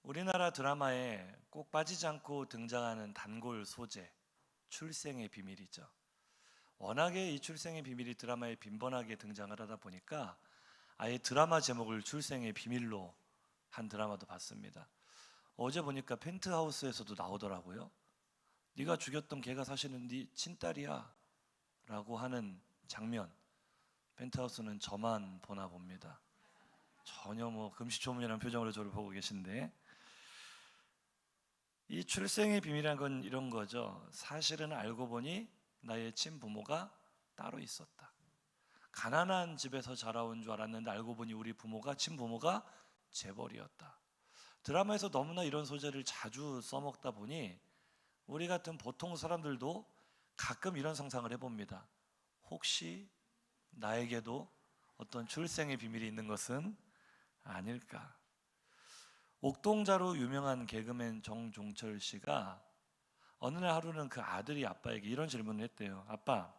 우리나라 드라마에 꼭 빠지지 않고 등장하는 단골 소재, 출생의 비밀이죠. 워낙에 이 출생의 비밀이 드라마에 빈번하게 등장을 하다 보니까 아예 드라마 제목을 출생의 비밀로 한 드라마도 봤습니다. 어제 보니까 펜트하우스에서도 나오더라고요. 네가 죽였던 걔가 사실은 네 친딸이야 라고 하는 장면. 펜트하우스는 저만 보나 봅니다. 전혀 금시초문이라는 표정으로 저를 보고 계신데, 이 출생의 비밀이란 건 이런 거죠. 사실은 알고 보니 나의 친부모가 따로 있었다. 가난한 집에서 자라온 줄 알았는데 알고 보니 우리 부모가, 친부모가 재벌이었다. 드라마에서 너무나 이런 소재를 자주 써먹다 보니 우리 같은 보통 사람들도 가끔 이런 상상을 해봅니다. 혹시 나에게도 어떤 출생의 비밀이 있는 것은 아닐까? 옥동자로 유명한 개그맨 정종철 씨가 어느 날 하루는 그 아들이 아빠에게 이런 질문을 했대요. 아빠,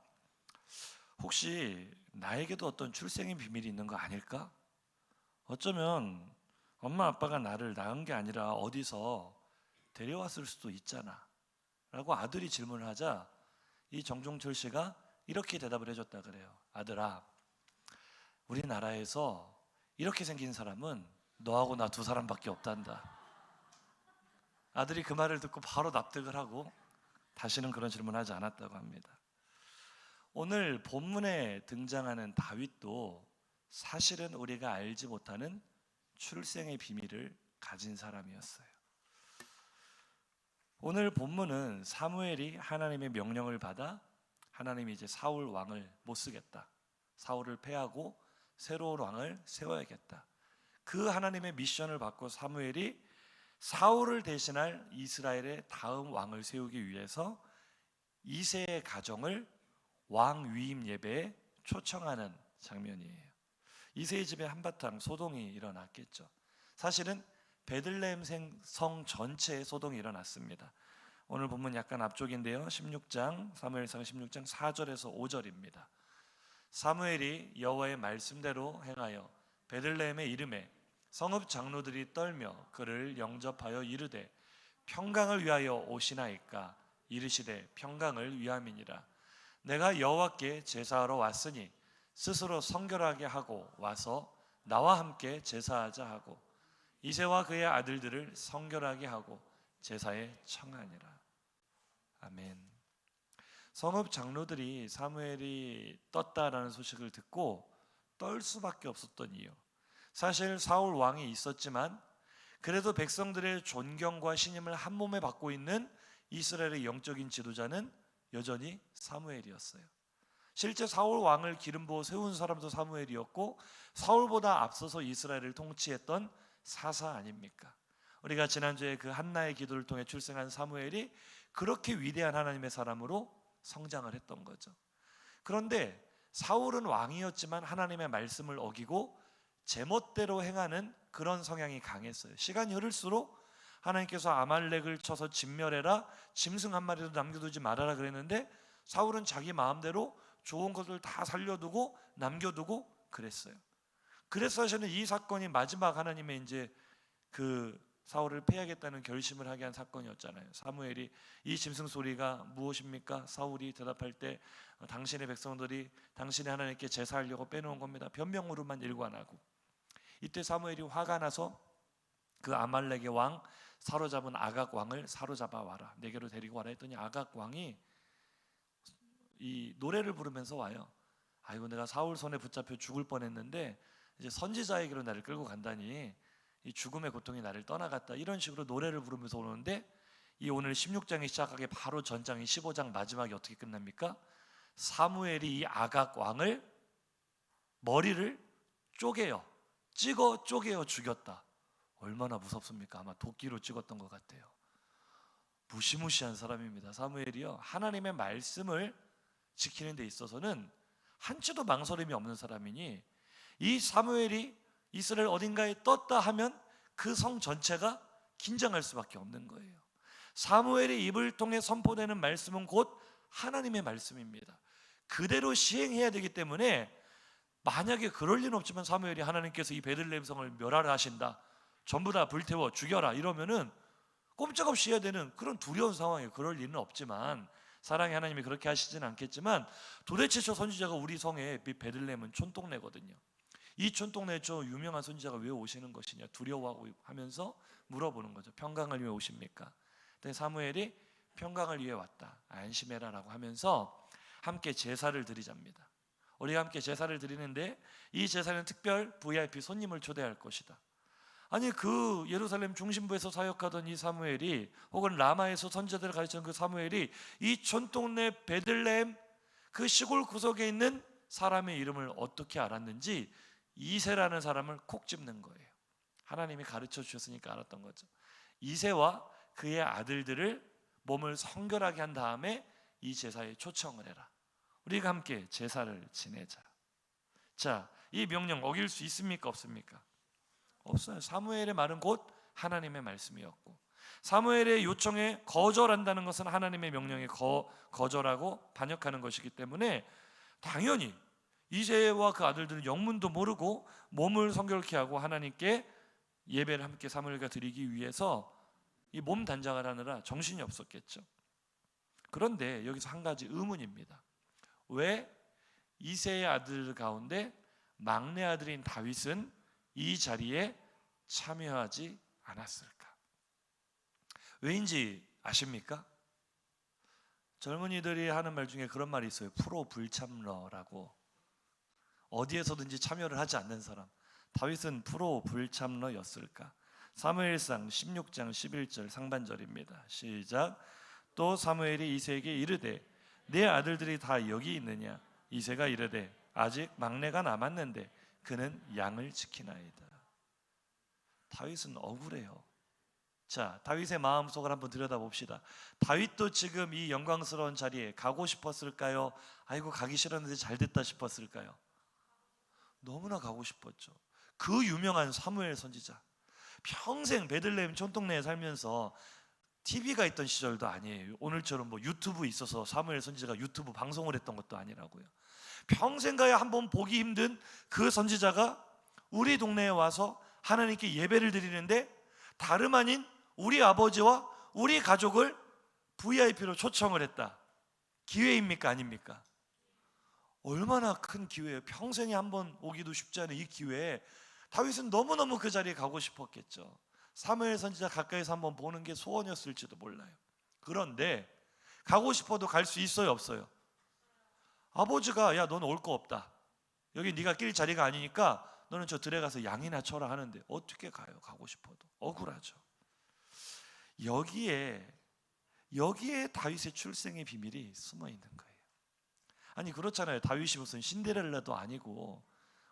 혹시 나에게도 어떤 출생의 비밀이 있는 거 아닐까? 어쩌면 엄마 아빠가 나를 낳은 게 아니라 어디서 데려왔을 수도 있잖아 라고 아들이 질문을 하자 이 정종철 씨가 이렇게 대답을 해줬다 그래요. 아들아, 우리나라에서 이렇게 생긴 사람은 너하고 나 두 사람밖에 없단다. 아들이 그 말을 듣고 바로 납득을 하고 다시는 그런 질문하지 않았다고 합니다. 오늘 본문에 등장하는 다윗도 사실은 우리가 알지 못하는 출생의 비밀을 가진 사람이었어요. 오늘 본문은 사무엘이 하나님의 명령을 받아 하나님이 이제 사울 왕을 못 쓰겠다, 사울을 패하고 새로운 왕을 세워야겠다, 그 하나님의 미션을 받고 사무엘이 사울을 대신할 이스라엘의 다음 왕을 세우기 위해서 이새의 가정을 왕 위임 예배에 초청하는 장면이에요. 이새의 집에 한바탕 소동이 일어났겠죠. 사실은 베들레헴 성 전체에 소동이 일어났습니다. 오늘 본문 약간 앞쪽인데요, 16장 사무엘상 16장 4절에서 5절입니다. 사무엘이 여호와의 말씀대로 행하여 베들레헴의 이름에 성읍 장로들이 떨며 그를 영접하여 이르되 평강을 위하여 오시나이까? 이르시되 평강을 위함이니라. 내가 여호와께 제사하러 왔으니 스스로 성결하게 하고 와서 나와 함께 제사하자 하고 이새와 그의 아들들을 성결하게 하고 제사에 청하니라. 아멘. 성읍 장로들이 사무엘이 떴다라는 소식을 듣고 떨 수밖에 없었던 이유, 사실 사울 왕이 있었지만 그래도 백성들의 존경과 신임을 한 몸에 받고 있는 이스라엘의 영적인 지도자는 여전히 사무엘이었어요. 실제 사울 왕을 기름 부어 세운 사람도 사무엘이었고 사울보다 앞서서 이스라엘을 통치했던 사사 아닙니까? 우리가 지난주에 그 한나의 기도를 통해 출생한 사무엘이 그렇게 위대한 하나님의 사람으로 성장을 했던 거죠. 그런데 사울은 왕이었지만 하나님의 말씀을 어기고 제멋대로 행하는 그런 성향이 강했어요. 시간이 흐를수록 하나님께서 아말렉을 쳐서 진멸해라, 짐승 한 마리도 남겨두지 말아라 그랬는데 사울은 자기 마음대로 좋은 것을 다 살려두고 남겨두고 그랬어요. 그래서 사실은 이 사건이 마지막 하나님의 이제 그 사울을 패하겠다는 결심을 하게 한 사건이었잖아요. 사무엘이 이 짐승 소리가 무엇입니까? 사울이 대답할 때 당신의 백성들이 당신의 하나님께 제사하려고 빼놓은 겁니다. 변명으로만 일관하고, 이때 사무엘이 화가 나서 그 아말렉의 왕 사로잡은 아각 왕을 사로잡아 와라, 내게로 데리고 와라 했더니 아각 왕이 이 노래를 부르면서 와요. 아이고, 내가 사울 손에 붙잡혀 죽을 뻔했는데 이제 선지자에게로 나를 끌고 간다니 이 죽음의 고통이 나를 떠나갔다, 이런 식으로 노래를 부르면서 오는데 이 오늘 16장이 시작하기 바로 전장인 15장 마지막이 어떻게 끝납니까? 사무엘이 이 아각 왕을 머리를 쪼개어 죽였다. 얼마나 무섭습니까? 아마 도끼로 찍었던 것 같아요. 무시무시한 사람입니다. 사무엘이요, 하나님의 말씀을 지키는 데 있어서는 한치도 망설임이 없는 사람이니 이 사무엘이 이스라엘 어딘가에 떴다 하면 그 성 전체가 긴장할 수밖에 없는 거예요. 사무엘의 입을 통해 선포되는 말씀은 곧 하나님의 말씀입니다. 그대로 시행해야 되기 때문에 만약에 그럴 리는 없지만 사무엘이 하나님께서 이 베들레헴 성을 멸하라 하신다, 전부 다 불태워 죽여라 이러면은 꼼짝없이 해야 되는 그런 두려운 상황이에요. 그럴 일은 없지만 사랑의 하나님이 그렇게 하시진 않겠지만 도대체 저 선지자가 우리 성에 베들레헴은 촌동네거든요. 이 촌동네에 저 유명한 선지자가 왜 오시는 것이냐 두려워하고 하면서 물어보는 거죠. 평강을 위해 오십니까? 그때 사무엘이 평강을 위해 왔다. 안심해라 라고 하면서 함께 제사를 드리자입니다. 우리가 함께 제사를 드리는데 이 제사는 특별 VIP 손님을 초대할 것이다. 아니 그 예루살렘 중심부에서 사역하던 이 사무엘이 혹은 라마에서 선지자들을 가르치는 그 사무엘이 이 촌동네 베들레헴 그 시골 구석에 있는 사람의 이름을 어떻게 알았는지 이새라는 사람을 콕 집는 거예요. 하나님이 가르쳐 주셨으니까 알았던 거죠. 이새와 그의 아들들을 몸을 성결하게 한 다음에 이 제사에 초청을 해라. 우리가 함께 제사를 지내자. 자, 이 명령 어길 수 있습니까? 없습니까? 없어요. 사무엘의 말은 곧 하나님의 말씀이었고 사무엘의 요청에 거절한다는 것은 하나님의 명령에 거절하고 반역하는 것이기 때문에 당연히 이새와 그 아들들은 영문도 모르고 몸을 성결케 하고 하나님께 예배를 함께 사무엘과 드리기 위해서 이 몸 단장을 하느라 정신이 없었겠죠. 그런데 여기서 한 가지 의문입니다. 왜 이새의 아들 가운데 막내 아들인 다윗은 이 자리에 참여하지 않았을까? 왜인지 아십니까? 젊은이들이 하는 말 중에 그런 말이 있어요. 프로 불참러라고. 어디에서든지 참여를 하지 않는 사람. 다윗은 프로 불참러였을까? 사무엘상 16장 11절 상반절입니다. 시작. 또 사무엘이 이새에게 이르되 내 아들들이 다 여기 있느냐? 이새가 이르되 아직 막내가 남았는데 그는 양을 지키나이다. 다윗은 억울해요. 자, 다윗의 마음속을 한번 들여다봅시다. 다윗도 지금 이 영광스러운 자리에 가고 싶었을까요? 아이고 가기 싫었는데 잘 됐다 싶었을까요? 너무나 가고 싶었죠. 그 유명한 사무엘 선지자 평생 베들레헴 촌동네에 살면서 TV가 있던 시절도 아니에요. 오늘처럼 뭐 유튜브 있어서 사무엘 선지자가 유튜브 방송을 했던 것도 아니라고요. 평생 가야 한번 보기 힘든 그 선지자가 우리 동네에 와서 하나님께 예배를 드리는데 다름 아닌 우리 아버지와 우리 가족을 VIP로 초청을 했다. 기회입니까? 아닙니까? 얼마나 큰 기회예요. 평생에 한번 오기도 쉽지 않은 이 기회에 다윗은 너무너무 그 자리에 가고 싶었겠죠. 사무엘 선지자 가까이서 한번 보는 게 소원이었을지도 몰라요. 그런데 가고 싶어도 갈 수 있어요? 없어요? 아버지가 야 너는 올 거 없다. 여기 네가 낄 자리가 아니니까 너는 저 들에 가서 양이나 쳐라 하는데 어떻게 가요? 가고 싶어도 억울하죠. 여기에 다윗의 출생의 비밀이 숨어 있는 거예요. 아니 그렇잖아요. 다윗이 무슨 신데렐라도 아니고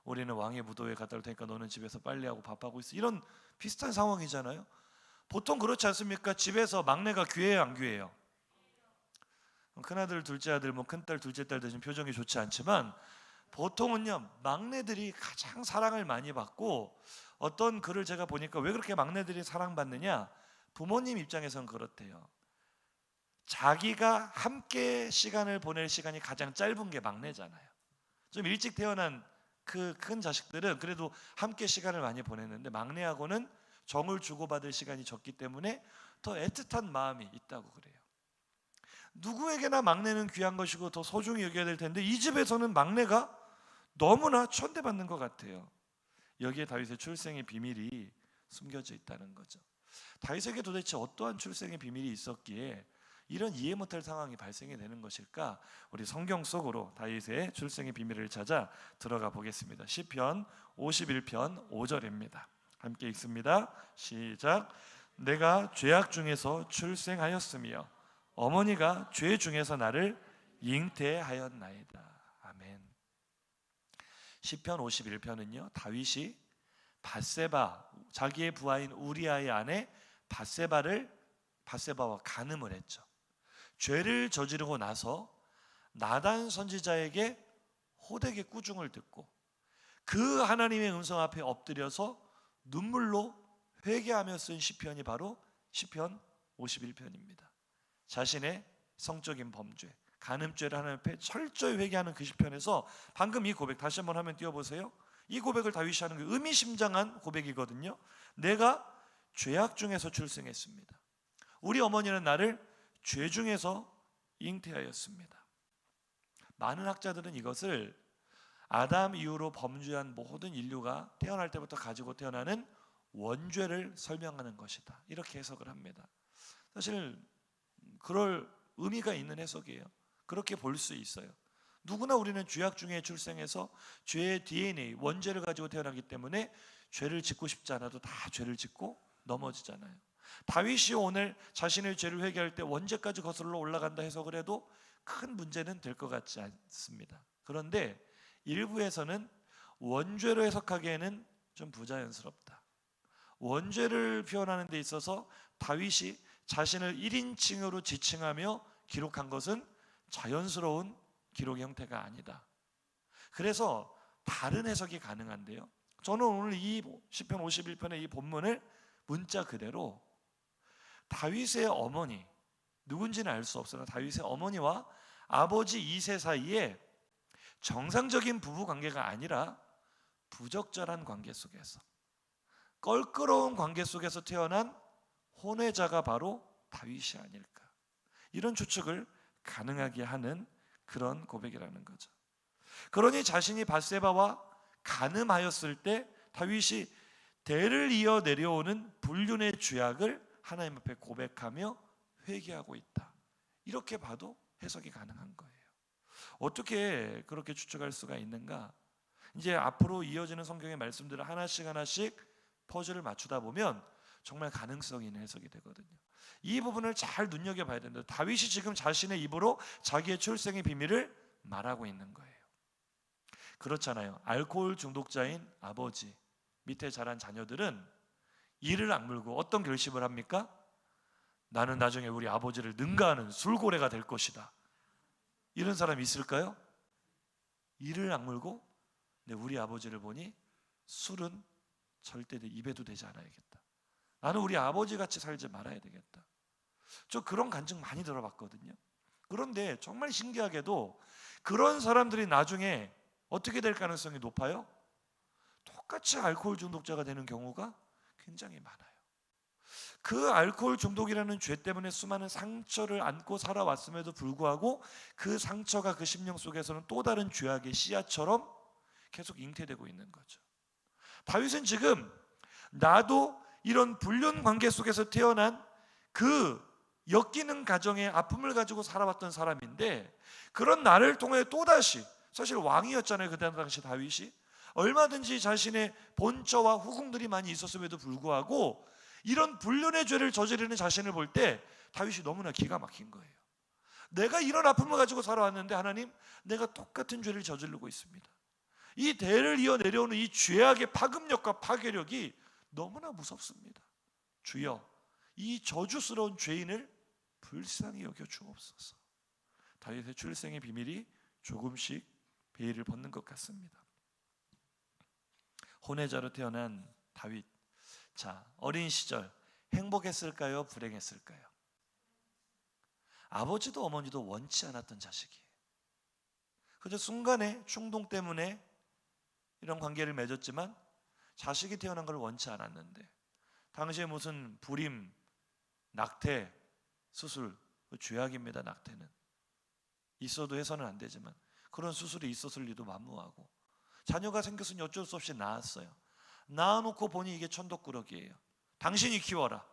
우리는 왕의 무도에 갔다 올 테니까 너는 집에서 빨래하고 밥하고 있어. 이런 비슷한 상황이잖아요. 보통 그렇지 않습니까? 집에서 막내가 귀해요, 안 귀해요? 큰아들, 둘째 아들, 뭐 큰딸, 둘째 딸 되신 표정이 좋지 않지만 보통은요 막내들이 가장 사랑을 많이 받고 어떤 글을 제가 보니까 왜 그렇게 막내들이 사랑받느냐? 부모님 입장에선 그렇대요. 자기가 함께 시간을 보낼 시간이 가장 짧은 게 막내잖아요. 좀 일찍 태어난 그 큰 자식들은 그래도 함께 시간을 많이 보냈는데 막내하고는 정을 주고받을 시간이 적기 때문에 더 애틋한 마음이 있다고 그래요. 누구에게나 막내는 귀한 것이고 더 소중히 여겨야 될 텐데 이 집에서는 막내가 너무나 천대받는 것 같아요. 여기에 다윗의 출생의 비밀이 숨겨져 있다는 거죠. 다윗에게 도대체 어떠한 출생의 비밀이 있었기에 이런 이해 못할 상황이 발생이 되는 것일까? 우리 성경 속으로 다윗의 출생의 비밀을 찾아 들어가 보겠습니다. 시편 51편 5절입니다. 함께 읽습니다. 시작. 내가 죄악 중에서 출생하였으며 어머니가 죄 중에서 나를 잉태하였나이다. 아멘. 시편 51편은요 다윗이 밧세바 자기의 부하인 우리아의 아내 밧세바와 간음을 했죠. 죄를 저지르고 나서 나단 선지자에게 호되게 꾸중을 듣고 그 하나님의 음성 앞에 엎드려서 눈물로 회개하며 쓴 시편이 바로 시편 51편입니다. 자신의 성적인 범죄, 간음죄를 하나님 앞에 철저히 회개하는 그 시편에서 방금 이 고백 다시 한번 화면 띄워보세요. 이 고백을 다윗이 하는 게 의미심장한 고백이거든요. 내가 죄악 중에서 출생했습니다. 우리 어머니는 나를 죄 중에서 잉태하였습니다. 많은 학자들은 이것을 아담 이후로 범죄한 모든 인류가 태어날 때부터 가지고 태어나는 원죄를 설명하는 것이다, 이렇게 해석을 합니다. 사실 그럴 의미가 있는 해석이에요. 그렇게 볼 수 있어요. 누구나 우리는 죄악 중에 출생해서 죄의 DNA, 원죄를 가지고 태어나기 때문에 죄를 짓고 싶지 않아도 다 죄를 짓고 넘어지잖아요. 다윗이 오늘 자신의 죄를 회개할 때 원죄까지 거슬러 올라간다 해석을 해도 큰 문제는 될 것 같지 않습니다. 그런데 일부에서는 원죄로 해석하기에는 좀 부자연스럽다. 원죄를 표현하는 데 있어서 다윗이 자신을 1인칭으로 지칭하며 기록한 것은 자연스러운 기록의 형태가 아니다. 그래서 다른 해석이 가능한데요. 저는 오늘 이 시편 51편의 이 본문을 문자 그대로 다윗의 어머니, 누군지는 알 수 없으나 다윗의 어머니와 아버지 이세 사이에 정상적인 부부 관계가 아니라 부적절한 관계 속에서, 껄끄러운 관계 속에서 태어난 혼외자가 바로 다윗이 아닐까, 이런 추측을 가능하게 하는 그런 고백이라는 거죠. 그러니 자신이 밧세바와 간음하였을 때 다윗이 대를 이어 내려오는 불륜의 죄악을 하나님 앞에 고백하며 회개하고 있다, 이렇게 봐도 해석이 가능한 거예요. 어떻게 그렇게 추측할 수가 있는가? 이제 앞으로 이어지는 성경의 말씀들을 하나씩 하나씩 퍼즐을 맞추다 보면 정말 가능성 있는 해석이 되거든요. 이 부분을 잘 눈여겨봐야 된다. 다윗이 지금 자신의 입으로 자기의 출생의 비밀을 말하고 있는 거예요. 그렇잖아요. 알코올 중독자인 아버지, 밑에 자란 자녀들은 이를 악물고 어떤 결심을 합니까? 나는 나중에 우리 아버지를 능가하는 술고래가 될 것이다. 이런 사람이 있을까요? 이를 악물고 우리 아버지를 보니 술은 절대 내 입에도 대지 않아야겠다. 나는 우리 아버지 같이 살지 말아야 되겠다. 저 그런 간증 많이 들어봤거든요. 그런데 정말 신기하게도 그런 사람들이 나중에 어떻게 될 가능성이 높아요? 똑같이 알코올 중독자가 되는 경우가 굉장히 많아요. 그 알코올 중독이라는 죄 때문에 수많은 상처를 안고 살아왔음에도 불구하고 그 상처가 그 심령 속에서는 또 다른 죄악의 씨앗처럼 계속 잉태되고 있는 거죠. 다윗은 지금 나도 이런 불륜 관계 속에서 태어난 그 엮이는 가정의 아픔을 가지고 살아왔던 사람인데, 그런 나를 통해 또다시, 사실 왕이었잖아요 그때 당시 다윗이, 얼마든지 자신의 본처와 후궁들이 많이 있었음에도 불구하고 이런 불륜의 죄를 저지르는 자신을 볼 때 다윗이 너무나 기가 막힌 거예요. 내가 이런 아픔을 가지고 살아왔는데 하나님, 내가 똑같은 죄를 저지르고 있습니다. 이 대를 이어 내려오는 이 죄악의 파급력과 파괴력이 너무나 무섭습니다. 주여, 이 저주스러운 죄인을 불쌍히 여겨 주옵소서. 다윗의 출생의 비밀이 조금씩 베일을 벗는 것 같습니다. 혼외자로 태어난 다윗, 자, 어린 시절 행복했을까요? 불행했을까요? 아버지도 어머니도 원치 않았던 자식이에요. 그저 순간에 충동 때문에 이런 관계를 맺었지만 자식이 태어난 걸 원치 않았는데, 당시에 무슨 불임, 낙태, 수술, 죄악입니다. 낙태는 있어도 해서는 안 되지만 그런 수술이 있었을 리도 만무하고, 자녀가 생겼으니 어쩔 수 없이 낳았어요. 낳아놓고 보니 이게 천덕꾸러기예요. 당신이 키워라.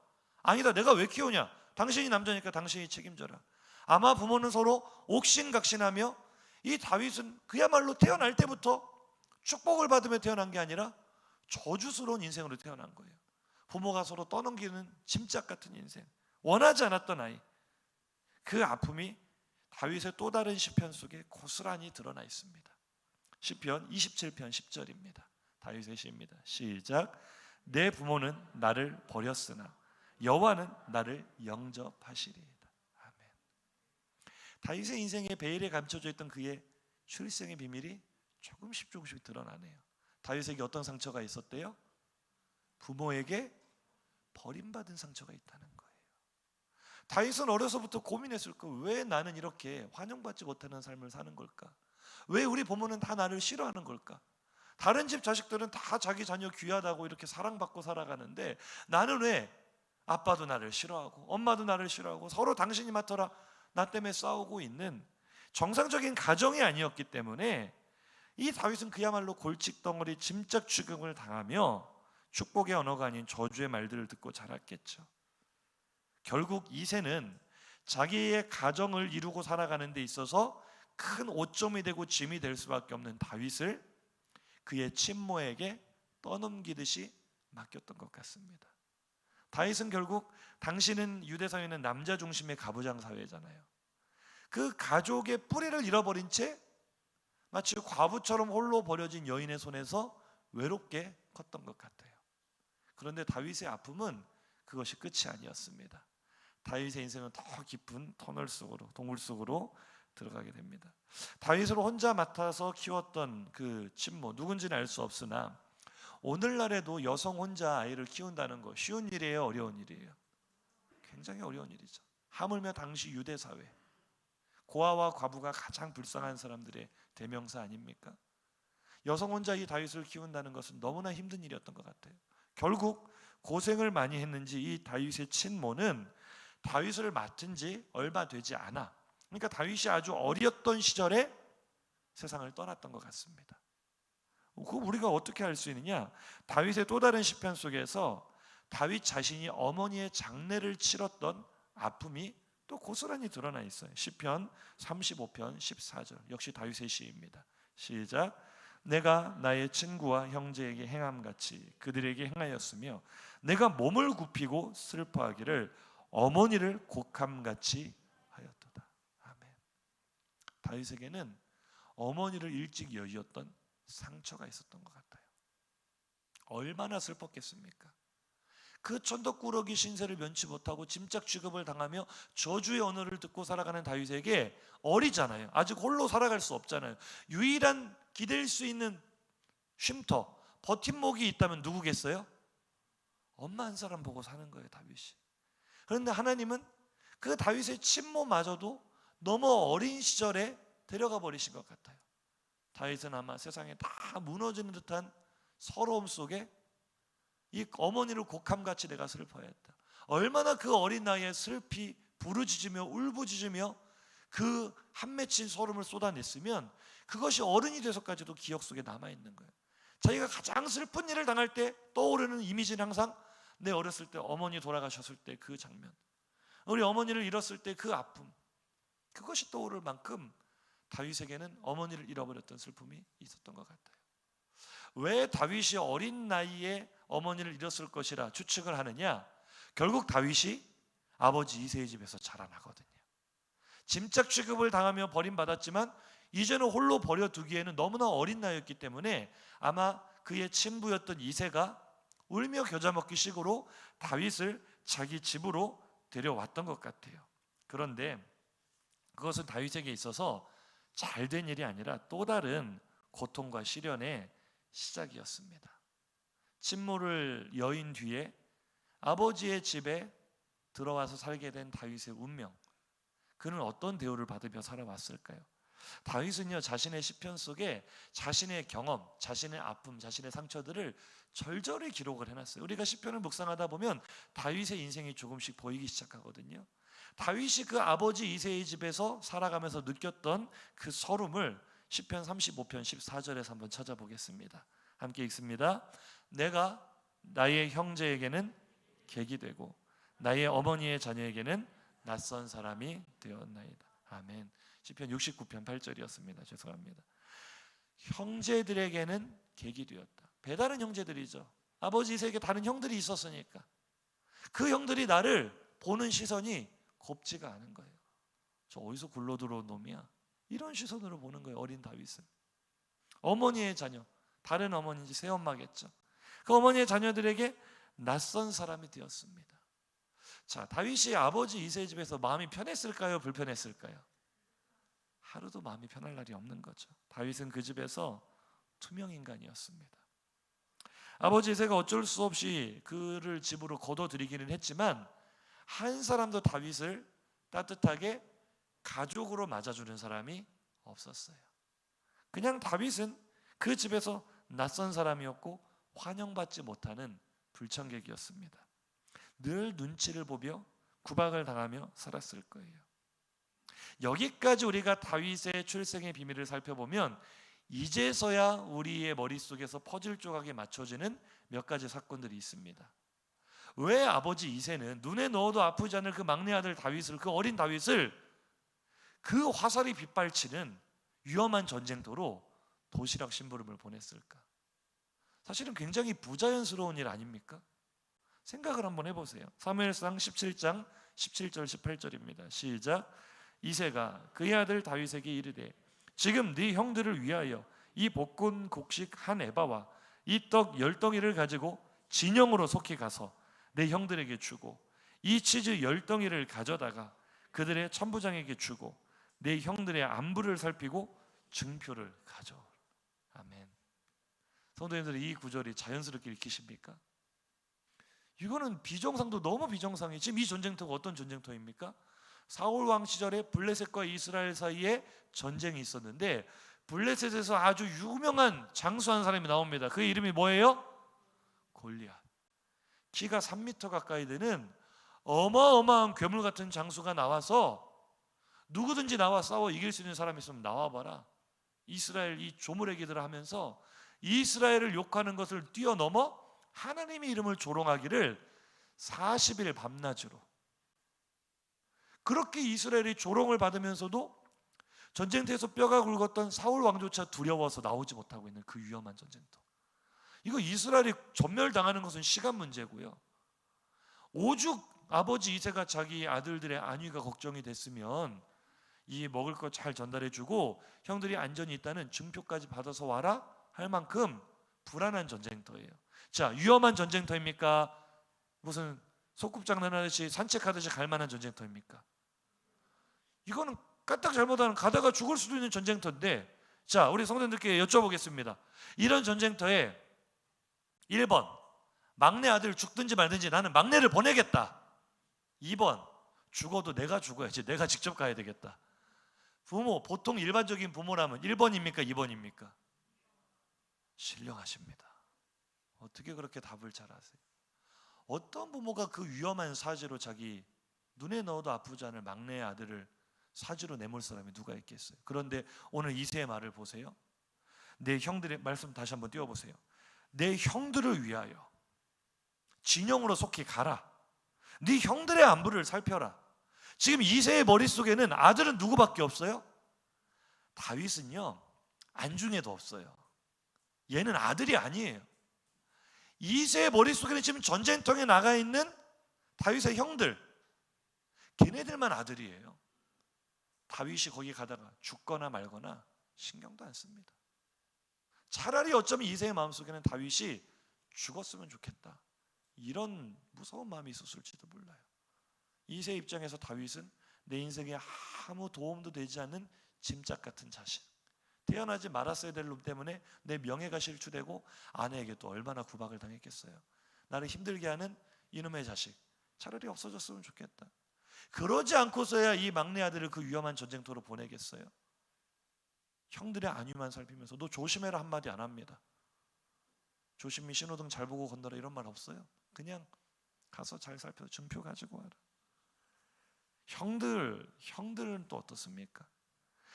아니다, 내가 왜 키우냐? 당신이 남자니까 당신이 책임져라. 아마 부모는 서로 옥신각신하며, 이 다윗은 그야말로 태어날 때부터 축복을 받으며 태어난 게 아니라 저주스러운 인생으로 태어난 거예요. 부모가 서로 떠넘기는 짐짝 같은 인생, 원하지 않았던 아이. 그 아픔이 다윗의 또 다른 시편 속에 고스란히 드러나 있습니다. 시편 27편 10절입니다. 다윗의 시입니다. 시작. 내 부모는 나를 버렸으나 여호와는 나를 영접하시리이다. 아멘. 다윗의 인생에 베일에 감춰져 있던 그의 출생의 비밀이 조금씩 드러나네요. 다윗에게 어떤 상처가 있었대요? 부모에게 버림받은 상처가 있다는 거예요. 다윗은 어려서부터 고민했을 거예요. 왜 나는 이렇게 환영받지 못하는 삶을 사는 걸까? 왜 우리 부모는 다 나를 싫어하는 걸까? 다른 집 자식들은 다 자기 자녀 귀하다고 이렇게 사랑받고 살아가는데 나는 왜 아빠도 나를 싫어하고 엄마도 나를 싫어하고 서로 당신이 맡아라 나 때문에 싸우고 있는 정상적인 가정이 아니었기 때문에 이 다윗은 그야말로 골칫덩어리 짐짝 취급을 당하며 축복의 언어가 아닌 저주의 말들을 듣고 자랐겠죠. 결국 이새는 자기의 가정을 이루고 살아가는 데 있어서 큰 오점이 되고 짐이 될 수밖에 없는 다윗을 그의 친모에게 떠넘기듯이 맡겼던 것 같습니다. 다윗은 결국 당시는 유대 사회는 남자 중심의 가부장 사회잖아요. 그 가족의 뿌리를 잃어버린 채 마치 과부처럼 홀로 버려진 여인의 손에서 외롭게 컸던 것 같아요. 그런데 다윗의 아픔은 그것이 끝이 아니었습니다. 다윗의 인생은 더 깊은 터널 속으로, 동굴 속으로 들어가게 됩니다. 다윗을 혼자 맡아서 키웠던 그 친모, 누군지는 알 수 없으나 오늘날에도 여성 혼자 아이를 키운다는 거 쉬운 일이에요, 어려운 일이에요? 굉장히 어려운 일이죠. 하물며 당시 유대 사회, 고아와 과부가 가장 불쌍한 사람들의 대명사 아닙니까? 여성 혼자 이 다윗을 키운다는 것은 너무나 힘든 일이었던 것 같아요. 결국 고생을 많이 했는지 이 다윗의 친모는 다윗을 맡은 지 얼마 되지 않아, 그러니까 다윗이 아주 어렸던 시절에 세상을 떠났던 것 같습니다. 그 우리가 어떻게 알 수 있느냐? 다윗의 또 다른 시편 속에서 다윗 자신이 어머니의 장례를 치렀던 아픔이 또 고스란히 드러나 있어요. 시편 35편 14절 역시 다윗의 시입니다. 시작. 내가 나의 친구와 형제에게 행함같이 그들에게 행하였으며 내가 몸을 굽히고 슬퍼하기를 어머니를 곡함같이 하였도다. 아멘. 다윗에게는 어머니를 일찍 여의었던 상처가 있었던 것 같아요. 얼마나 슬펐겠습니까? 그 천덕꾸러기 신세를 면치 못하고 짐짝 취급을 당하며 저주의 언어를 듣고 살아가는 다윗에게 어리잖아요. 아직 홀로 살아갈 수 없잖아요. 유일한 기댈 수 있는 쉼터, 버팀목이 있다면 누구겠어요? 엄마 한 사람 보고 사는 거예요, 다윗이. 그런데 하나님은 그 다윗의 친모마저도 너무 어린 시절에 데려가 버리신 것 같아요. 다윗은 아마 세상에 다 무너지는 듯한 서러움 속에 이 어머니를 곡함같이 내가 슬퍼했다. 얼마나 그 어린 나이에 슬피 부르짖으며 울부짖으며 그 한 맺힌 소름을 쏟아냈으면 그것이 어른이 돼서까지도 기억 속에 남아있는 거예요. 자기가 가장 슬픈 일을 당할 때 떠오르는 이미지는 항상 내 어렸을 때 어머니 돌아가셨을 때 그 장면, 우리 어머니를 잃었을 때 그 아픔, 그것이 떠오를 만큼 다윗에게는 어머니를 잃어버렸던 슬픔이 있었던 것 같아요. 왜 다윗이 어린 나이에 어머니를 잃었을 것이라 추측을 하느냐? 결국 다윗이 아버지 이새의 집에서 자라나거든요. 짐짝 취급을 당하며 버림받았지만 이제는 홀로 버려두기에는 너무나 어린 나이였기 때문에 아마 그의 친부였던 이새가 울며 겨자 먹기 식으로 다윗을 자기 집으로 데려왔던 것 같아요. 그런데 그것은 다윗에게 있어서 잘된 일이 아니라 또 다른 고통과 시련의 시작이었습니다. 친모를 여인 뒤에 아버지의 집에 들어와서 살게 된 다윗의 운명, 그는 어떤 대우를 받으며 살아왔을까요? 다윗은요, 자신의 시편 속에 자신의 경험, 자신의 아픔, 자신의 상처들을 절절히 기록을 해놨어요. 우리가 시편을 묵상하다 보면 다윗의 인생이 조금씩 보이기 시작하거든요. 다윗이 그 아버지 이새의 집에서 살아가면서 느꼈던 그 서름을 시편 35편 14절에서 한번 찾아보겠습니다. 함께 읽습니다. 내가 나의 형제에게는 객이 되고 나의 어머니의 자녀에게는 낯선 사람이 되었나이다. 아멘. 시편 69편 8절이었습니다. 죄송합니다. 형제들에게는 객이 되었다. 배다른 형제들이죠. 아버지 이새에게 다른 형들이 있었으니까 그 형들이 나를 보는 시선이 곱지가 않은 거예요. 저 어디서 굴러 들어온 놈이야? 이런 시선으로 보는 거예요. 어린 다윗은. 어머니의 자녀, 다른 어머니인지 새엄마겠죠. 그 어머니의 자녀들에게 낯선 사람이 되었습니다. 자, 다윗이 아버지 이새의 집에서 마음이 편했을까요? 불편했을까요? 하루도 마음이 편할 날이 없는 거죠. 다윗은 그 집에서 투명 인간이었습니다. 아버지 이새가 어쩔 수 없이 그를 집으로 거둬들이기는 했지만 한 사람도 다윗을 따뜻하게 가족으로 맞아주는 사람이 없었어요. 그냥 다윗은 그 집에서 낯선 사람이었고 환영받지 못하는 불청객이었습니다. 늘 눈치를 보며 구박을 당하며 살았을 거예요. 여기까지 우리가 다윗의 출생의 비밀을 살펴보면 이제서야 우리의 머릿속에서 퍼즐 조각에 맞춰지는 몇 가지 사건들이 있습니다. 왜 아버지 이새는 눈에 넣어도 아프지 않을 그 막내 아들 다윗을, 그 어린 다윗을 그 화살이 빗발치는 위험한 전쟁터로 도시락 심부름을 보냈을까? 사실은 굉장히 부자연스러운 일 아닙니까? 생각을 한번 해보세요. 사무엘상 17장 17절 18절입니다. 시작. 이새가 그의 아들 다윗에게 이르되 지금 네 형들을 위하여 이 볶은 곡식 한 에바와 이 떡 10덩이를 가지고 진영으로 속히 가서 내 형들에게 주고 이 치즈 10덩이를 가져다가 그들의 천부장에게 주고 내 형들의 안부를 살피고 증표를 가져오라. 아멘. 성도님들, 이 구절이 자연스럽게 읽히십니까? 이거는 비정상도 너무 비정상이. 지금 이 전쟁터가 어떤 전쟁터입니까? 사울 왕 시절에 블레셋과 이스라엘 사이에 전쟁이 있었는데 블레셋에서 아주 유명한 장수한 사람이 나옵니다. 그의 이름이 뭐예요? 골리앗. 키가 3m 가까이 되는 어마어마한 괴물 같은 장수가 나와서 누구든지 나와 싸워 이길 수 있는 사람이 있으면 나와봐라. 이스라엘 이 조물애기들 하면서 이스라엘을 욕하는 것을 뛰어넘어 하나님의 이름을 조롱하기를 40일 밤낮으로. 그렇게 이스라엘이 조롱을 받으면서도 전쟁터에서 뼈가 굵었던 사울 왕조차 두려워서 나오지 못하고 있는 그 위험한 전쟁터. 이거 이스라엘이 전멸당하는 것은 시간 문제고요. 오죽 아버지 이새가 자기 아들들의 안위가 걱정이 됐으면 이 먹을 거 잘 전달해주고 형들이 안전히 있다는 증표까지 받아서 와라 할 만큼 불안한 전쟁터예요. 자, 위험한 전쟁터입니까? 무슨 소꿉장난하듯이 산책하듯이 갈 만한 전쟁터입니까? 이거는 까딱 잘못하면 가다가 죽을 수도 있는 전쟁터인데, 자, 우리 성도님들께 여쭤보겠습니다. 이런 전쟁터에 1번 막내 아들 죽든지 말든지 나는 막내를 보내겠다. 2번 죽어도 내가 죽어야지, 내가 직접 가야 되겠다. 부모, 보통 일반적인 부모라면 1번입니까? 2번입니까? 신령하십니다. 어떻게 그렇게 답을 잘 하세요? 어떤 부모가 그 위험한 사지로 자기 눈에 넣어도 아프지 않을 막내 아들을 사지로 내몰 사람이 누가 있겠어요? 그런데 오늘 이새의 말을 보세요. 내 형들의 말씀 다시 한번 띄워보세요. 내 형들을 위하여 진영으로 속히 가라. 네 형들의 안부를 살펴라. 지금 이새의 머릿속에는 아들은 누구밖에 없어요? 다윗은요, 안중에도 없어요. 얘는 아들이 아니에요. 이새의 머릿속에는 지금 전쟁터에 나가 있는 다윗의 형들, 걔네들만 아들이에요. 다윗이 거기 가다가 죽거나 말거나 신경도 안 씁니다. 차라리 어쩌면 이새의 마음속에는 다윗이 죽었으면 좋겠다, 이런 무서운 마음이 있었을지도 몰라요. 이새 입장에서 다윗은 내 인생에 아무 도움도 되지 않는 짐짝 같은 자식, 태어나지 말았어야 될 놈 때문에 내 명예가 실추되고 아내에게 또 얼마나 구박을 당했겠어요. 나를 힘들게 하는 이놈의 자식, 차라리 없어졌으면 좋겠다. 그러지 않고서야 이 막내 아들을 그 위험한 전쟁터로 보내겠어요? 형들의 안위만 살피면서 너 조심해라 한마디 안 합니다. 조심히 신호등 잘 보고 건너라 이런 말 없어요. 그냥 가서 잘 살펴서 증표 가지고 와라. 형들은 또 어떻습니까?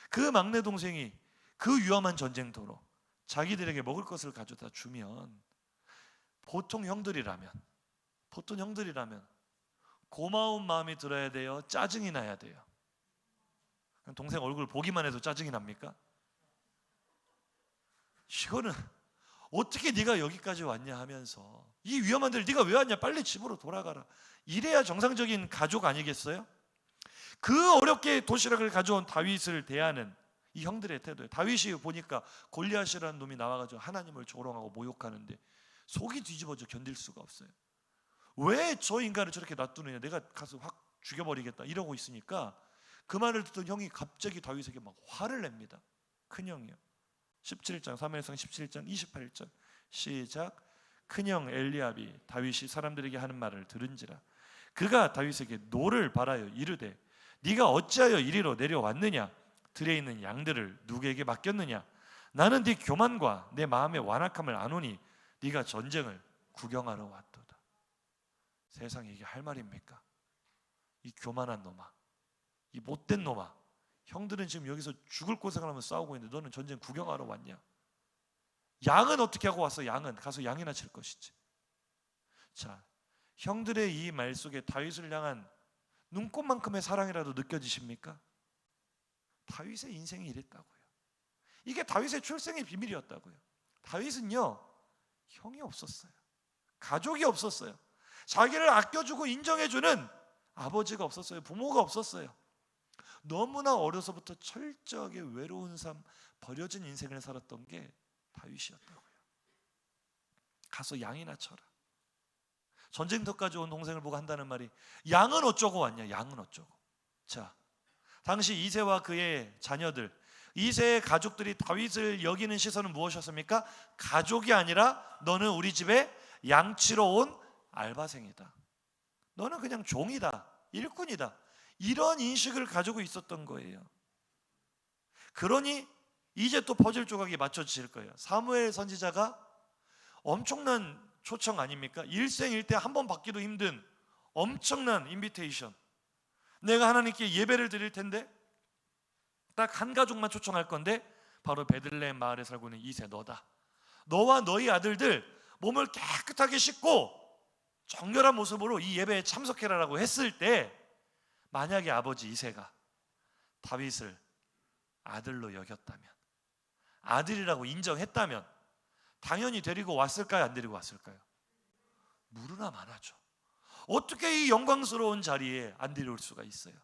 그 막내 동생이 그 위험한 전쟁터로 자기들에게 먹을 것을 가져다 주면 보통 형들이라면 고마운 마음이 들어야 돼요? 짜증이 나야 돼요? 동생 얼굴 보기만 해도 짜증이 납니까? 이거는 어떻게 네가 여기까지 왔냐 하면서, 이 위험한 데를 네가 왜 왔냐, 빨리 집으로 돌아가라, 이래야 정상적인 가족 아니겠어요? 그 어렵게 도시락을 가져온 다윗을 대하는 이 형들의 태도예요. 다윗이 보니까 골리앗이라는 놈이 나와가지고 하나님을 조롱하고 모욕하는데 속이 뒤집어져 견딜 수가 없어요. 왜 저 인간을 저렇게 놔두느냐, 내가 가서 확 죽여버리겠다 이러고 있으니까 그 말을 듣던 형이 갑자기 다윗에게 막 화를 냅니다. 큰형이요. 17장 사무엘상 17장 28절 시작. 큰형 엘리압이 다윗이 사람들에게 하는 말을 들은지라 그가 다윗에게 노를 바라여 이르되 네가 어찌하여 이리로 내려왔느냐, 들에 있는 양들을 누구에게 맡겼느냐, 나는 네 교만과 내 마음의 완악함을 아노니 네가 전쟁을 구경하러 왔도다. 세상에 이게 할 말입니까? 이 교만한 놈아, 이 못된 놈아, 형들은 지금 여기서 죽을 고생을 하면서 싸우고 있는데 너는 전쟁 구경하러 왔냐? 양은 어떻게 하고 왔어? 양은 가서 양이나 칠 것이지. 자, 형들의 이 말 속에 다윗을 향한 눈꽃만큼의 사랑이라도 느껴지십니까? 다윗의 인생이 이랬다고요. 이게 다윗의 출생의 비밀이었다고요. 다윗은요, 형이 없었어요. 가족이 없었어요. 자기를 아껴주고 인정해주는 아버지가 없었어요. 부모가 없었어요. 너무나 어려서부터 철저하게 외로운 삶, 버려진 인생을 살았던 게 다윗이었다고요. 가서 양이나 쳐라. 전쟁터까지 온 동생을 보고 한다는 말이, 양은 어쩌고 왔냐? 양은 어쩌고. 자, 당시 이새와 그의 자녀들, 이새의 가족들이 다윗을 여기는 시선은 무엇이었습니까? 가족이 아니라 너는 우리 집에 양치러 온 알바생이다. 너는 그냥 종이다, 일꾼이다. 이런 인식을 가지고 있었던 거예요. 그러니 이제 또 퍼즐 조각이 맞춰지실 거예요. 사무엘 선지자가 엄청난 초청 아닙니까? 일생일대 한 번 받기도 힘든 엄청난 인비테이션. 내가 하나님께 예배를 드릴 텐데 딱 한 가족만 초청할 건데 바로 베들레헴 마을에 살고 있는 이새 너다. 너와 너희 아들들 몸을 깨끗하게 씻고 정결한 모습으로 이 예배에 참석해라라고 했을 때, 만약에 아버지 이새가 다윗을 아들로 여겼다면, 아들이라고 인정했다면 당연히 데리고 왔을까요? 안 데리고 왔을까요? 물으나 마나죠. 어떻게 이 영광스러운 자리에 안 데려올 수가 있어요?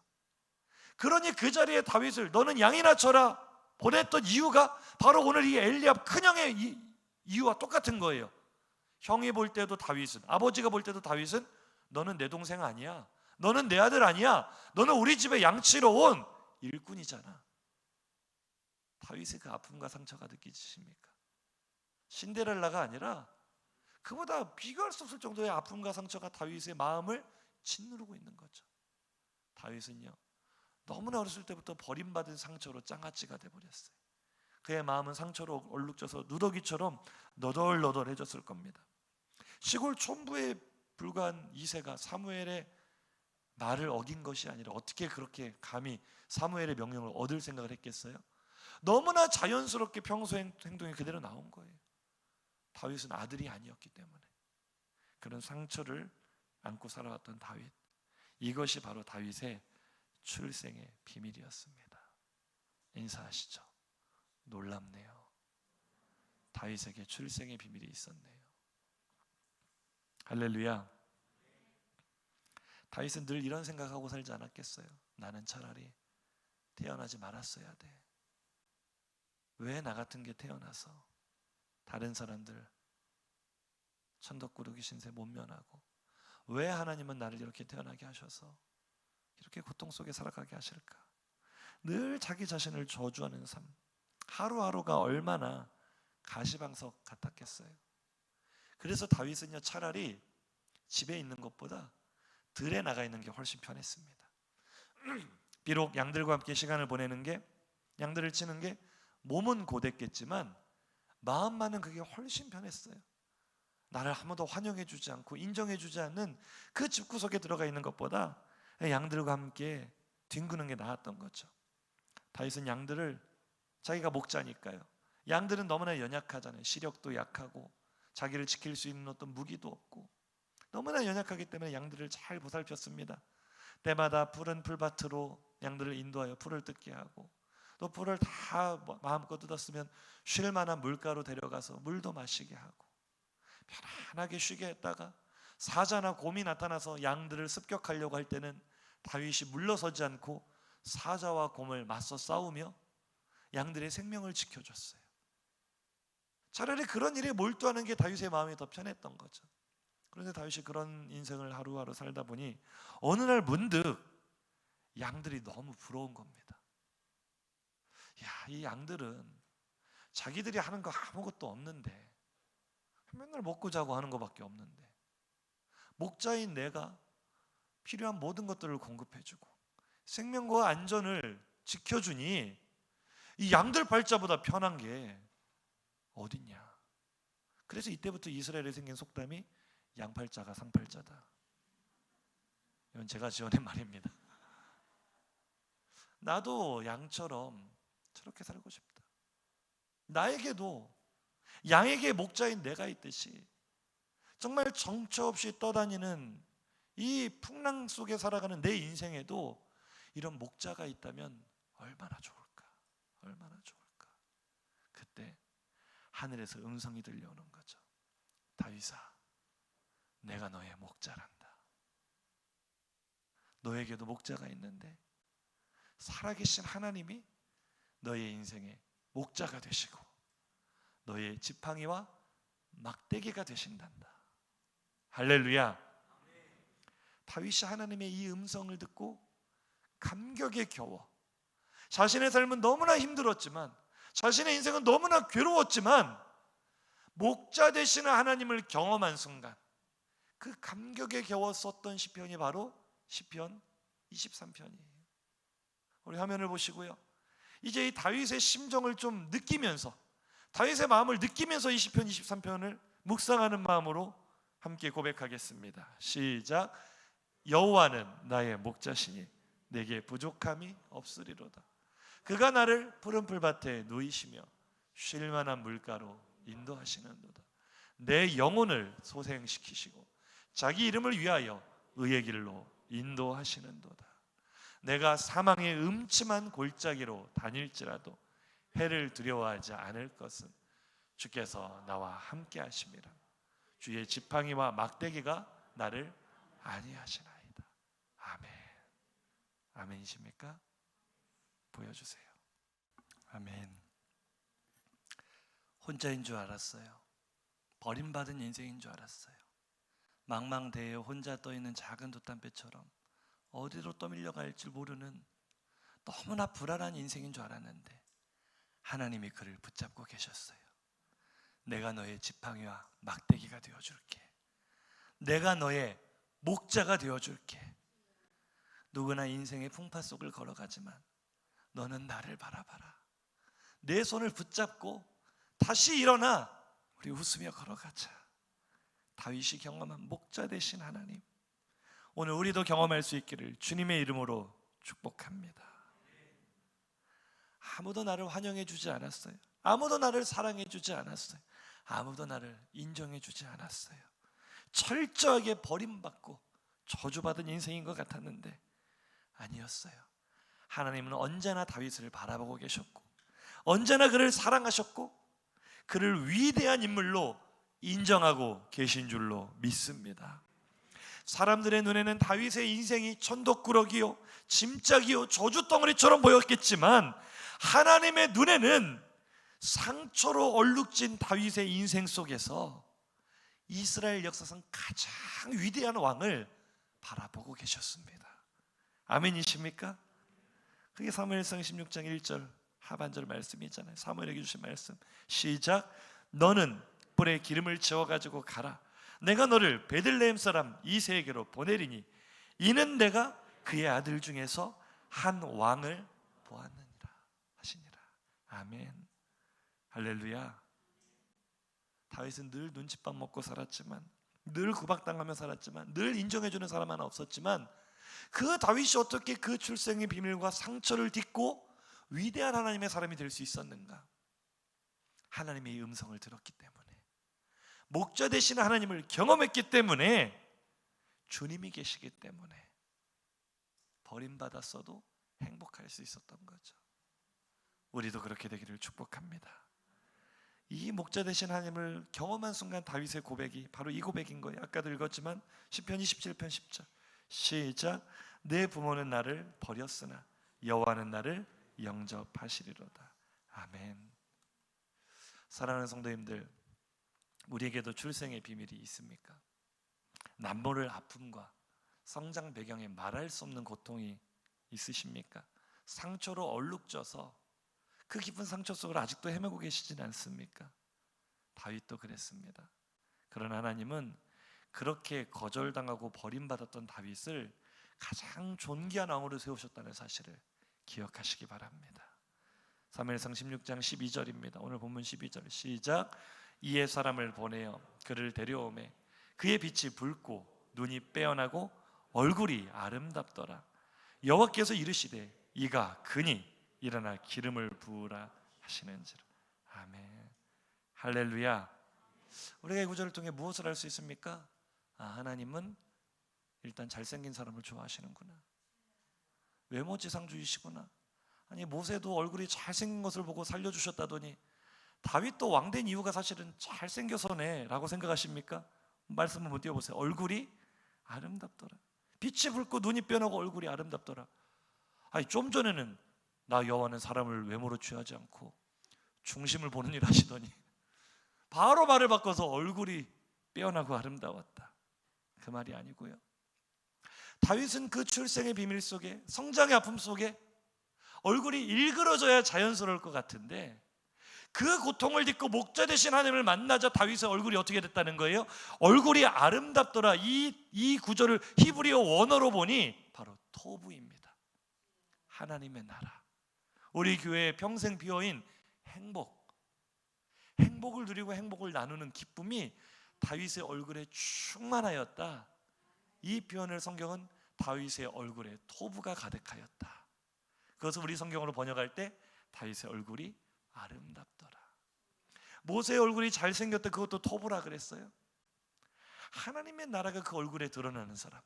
그러니 그 자리에 다윗을 너는 양이나 쳐라 보냈던 이유가 바로 오늘 이 엘리압 큰형의 이유와 똑같은 거예요. 형이 볼 때도 다윗은, 아버지가 볼 때도 다윗은 너는 내 동생 아니야, 너는 내 아들 아니야, 너는 우리 집에 양치러 온 일꾼이잖아. 다윗의 그 아픔과 상처가 느껴지십니까? 신데렐라가 아니라 그보다 비교할 수 없을 정도의 아픔과 상처가 다윗의 마음을 짓누르고 있는 거죠. 다윗은요, 너무나 어렸을 때부터 버림받은 상처로 장아찌가 돼버렸어요. 그의 마음은 상처로 얼룩져서 누더기처럼 너덜너덜해졌을 겁니다. 시골 촌부에 불과한 이새가 사무엘의 말을 어긴 것이 아니라 어떻게 그렇게 감히 사무엘의 명령을 얻을 생각을 했겠어요? 너무나 자연스럽게 평소 행동이 그대로 나온 거예요. 다윗은 아들이 아니었기 때문에. 그런 상처를 안고 살아왔던 다윗, 이것이 바로 다윗의 출생의 비밀이었습니다. 인사하시죠. 놀랍네요. 다윗에게 출생의 비밀이 있었네요. 할렐루야. 다윗은 늘 이런 생각하고 살지 않았겠어요? 나는 차라리 태어나지 말았어야 돼. 왜 나 같은 게 태어나서 다른 사람들 천덕꾸러기 신세 못 면하고, 왜 하나님은 나를 이렇게 태어나게 하셔서 이렇게 고통 속에 살아가게 하실까? 늘 자기 자신을 저주하는 삶, 하루하루가 얼마나 가시방석 같았겠어요. 그래서 다윗은요, 차라리 집에 있는 것보다 들에 나가 있는 게 훨씬 편했습니다. 비록 양들과 함께 시간을 보내는 게, 양들을 치는 게 몸은 고됐겠지만 마음만은 그게 훨씬 편했어요. 나를 아무도 환영해주지 않고 인정해주지 않는 그 집구석에 들어가 있는 것보다 양들과 함께 뒹구는 게 나았던 거죠. 다윗은 양들을, 자기가 목자니까요, 양들은 너무나 연약하잖아요. 시력도 약하고 자기를 지킬 수 있는 어떤 무기도 없고 너무나 연약하기 때문에 양들을 잘 보살폈습니다. 때마다 푸른 풀밭으로 양들을 인도하여 풀을 뜯게 하고, 또 풀을 다 마음껏 뜯었으면 쉴 만한 물가로 데려가서 물도 마시게 하고, 편안하게 쉬게 했다가 사자나 곰이 나타나서 양들을 습격하려고 할 때는 다윗이 물러서지 않고 사자와 곰을 맞서 싸우며 양들의 생명을 지켜줬어요. 차라리 그런 일에 몰두하는 게 다윗의 마음이 더 편했던 거죠. 그런데 다윗이 그런 인생을 하루하루 살다 보니 어느 날 문득 양들이 너무 부러운 겁니다. 야, 이 양들은 자기들이 하는 거 아무것도 없는데, 맨날 먹고 자고 하는 것밖에 없는데, 목자인 내가 필요한 모든 것들을 공급해주고 생명과 안전을 지켜주니 이 양들 발자보다 편한 게 어딨냐. 그래서 이때부터 이스라엘에 생긴 속담이 양팔자가 상팔자다. 이건 제가 지어낸 말입니다. 나도 양처럼 저렇게 살고 싶다. 나에게도 양에게 목자인 내가 있듯이 정말 정처 없이 떠다니는 이 풍랑 속에 살아가는 내 인생에도 이런 목자가 있다면 얼마나 좋을까? 얼마나 좋을까? 그때 하늘에서 음성이 들려오는 거죠. 다윗아, 내가 너의 목자란다. 너에게도 목자가 있는데 살아계신 하나님이 너의 인생에 목자가 되시고 너의 지팡이와 막대기가 되신단다. 할렐루야. 다윗이 하나님의 이 음성을 듣고 감격에 겨워 자신의 삶은 너무나 힘들었지만, 자신의 인생은 너무나 괴로웠지만 목자 되시는 하나님을 경험한 순간 그 감격에 겨워 썼던 시편이 바로 시편 23편이에요. 우리 화면을 보시고요, 이제 이 다윗의 심정을 좀 느끼면서, 다윗의 마음을 느끼면서 이 시편 23편을 묵상하는 마음으로 함께 고백하겠습니다. 시작. 여호와는 나의 목자시니 내게 부족함이 없으리로다. 그가 나를 푸른 풀밭에 누이시며 쉴 만한 물가로 인도하시는도다. 내 영혼을 소생시키시고 자기 이름을 위하여 의의 길로 인도하시는도다. 내가 사망의 음침한 골짜기로 다닐지라도 해를 두려워하지 않을 것은 주께서 나와 함께 하심이라. 주의 지팡이와 막대기가 나를 안위하시나이다. 아멘. 아멘이십니까? 보여주세요. 아멘. 혼자인 줄 알았어요. 버림받은 인생인 줄 알았어요. 망망대해에 혼자 떠있는 작은 돛담배처럼 어디로 떠밀려 갈지 모르는 너무나 불안한 인생인 줄 알았는데 하나님이 그를 붙잡고 계셨어요. 내가 너의 지팡이와 막대기가 되어줄게. 내가 너의 목자가 되어줄게. 누구나 인생의 풍파 속을 걸어가지만 너는 나를 바라봐라. 내 손을 붙잡고 다시 일어나 우리 웃으며 걸어가자. 다윗이 경험한 목자 되신 하나님, 오늘 우리도 경험할 수 있기를 주님의 이름으로 축복합니다. 아무도 나를 환영해 주지 않았어요. 아무도 나를 사랑해 주지 않았어요. 아무도 나를 인정해 주지 않았어요. 철저하게 버림받고 저주받은 인생인 것 같았는데 아니었어요. 하나님은 언제나 다윗을 바라보고 계셨고 언제나 그를 사랑하셨고 그를 위대한 인물로 인정하고 계신 줄로 믿습니다. 사람들의 눈에는 다윗의 인생이 천덕꾸러기요 짐짝이요 저주덩어리처럼 보였겠지만 하나님의 눈에는 상처로 얼룩진 다윗의 인생 속에서 이스라엘 역사상 가장 위대한 왕을 바라보고 계셨습니다. 아멘이십니까? 그게 사무엘상 16장 1절 하반절 말씀이잖아요. 사무엘에게 주신 말씀. 시작. 너는 뿔에 기름을 채워가지고 가라. 내가 너를 베들레헴 사람 이새에게로 보내리니 이는 내가 그의 아들 중에서 한 왕을 보았느니라 하시니라. 아멘. 할렐루야. 다윗은 늘 눈칫밥 먹고 살았지만, 늘 구박당하며 살았지만, 늘 인정해주는 사람 하나 없었지만 그 다윗이 어떻게 그 출생의 비밀과 상처를 딛고 위대한 하나님의 사람이 될 수 있었는가? 하나님의 음성을 들었기 때문에, 목자 되시는 하나님을 경험했기 때문에, 주님이 계시기 때문에 버림받았어도 행복할 수 있었던 거죠. 우리도 그렇게 되기를 축복합니다. 이 목자 되신 하나님을 경험한 순간 다윗의 고백이 바로 이 고백인 거예요. 아까도 읽었지만 시편 27편 10절 시작. 내 부모는 나를 버렸으나 여호와는 나를 영접하시리로다. 아멘. 사랑하는 성도님들, 우리에게도 출생의 비밀이 있습니까? 남모를 아픔과 성장 배경에 말할 수 없는 고통이 있으십니까? 상처로 얼룩져서 그 깊은 상처 속을 아직도 헤매고 계시진 않습니까? 다윗도 그랬습니다. 그러나 하나님은 그렇게 거절당하고 버림받았던 다윗을 가장 존귀한 왕으로 세우셨다는 사실을 기억하시기 바랍니다. 사무엘상 16장 12절입니다. 오늘 본문 12절 시작. 이에 사람을 보내어 그를 데려오매 그의 빛이 붉고 눈이 빼어나고 얼굴이 아름답더라. 여호와께서 이르시되 이가 그니 일어나 기름을 부으라 하시는지라. 아멘. 할렐루야. 우리가 이 구절을 통해 무엇을 알 수 있습니까? 하나님은 일단 잘생긴 사람을 좋아하시는구나. 외모지상주의시구나. 아니 모세도 얼굴이 잘생긴 것을 보고 살려주셨다더니 다윗도 왕된 이유가 사실은 잘생겨서네 라고 생각하십니까? 말씀 한번 띄워보세요. 얼굴이 아름답더라. 빛이 붉고 눈이 빼어나고 얼굴이 아름답더라. 아니 좀 전에는 나 여호와는 사람을 외모로 취하지 않고 중심을 보는 일 하시더니 바로 말을 바꿔서 얼굴이 빼어나고 아름다웠다. 그 말이 아니고요. 다윗은 그 출생의 비밀 속에, 성장의 아픔 속에 얼굴이 일그러져야 자연스러울 것 같은데 그 고통을 딛고 목자 되신 하나님을 만나자 다윗의 얼굴이 어떻게 됐다는 거예요? 얼굴이 아름답더라. 이 구절을 히브리어 원어로 보니 바로 토부입니다. 하나님의 나라. 우리 교회에 평생 비어인 행복을 누리고 행복을 나누는 기쁨이 다윗의 얼굴에 충만하였다. 이 표현을 성경은 다윗의 얼굴에 토부가 가득하였다. 그것을 우리 성경으로 번역할 때 다윗의 얼굴이 아름답더라. 모세의 얼굴이 잘생겼다. 그것도 토부라 그랬어요. 하나님의 나라가 그 얼굴에 드러나는 사람.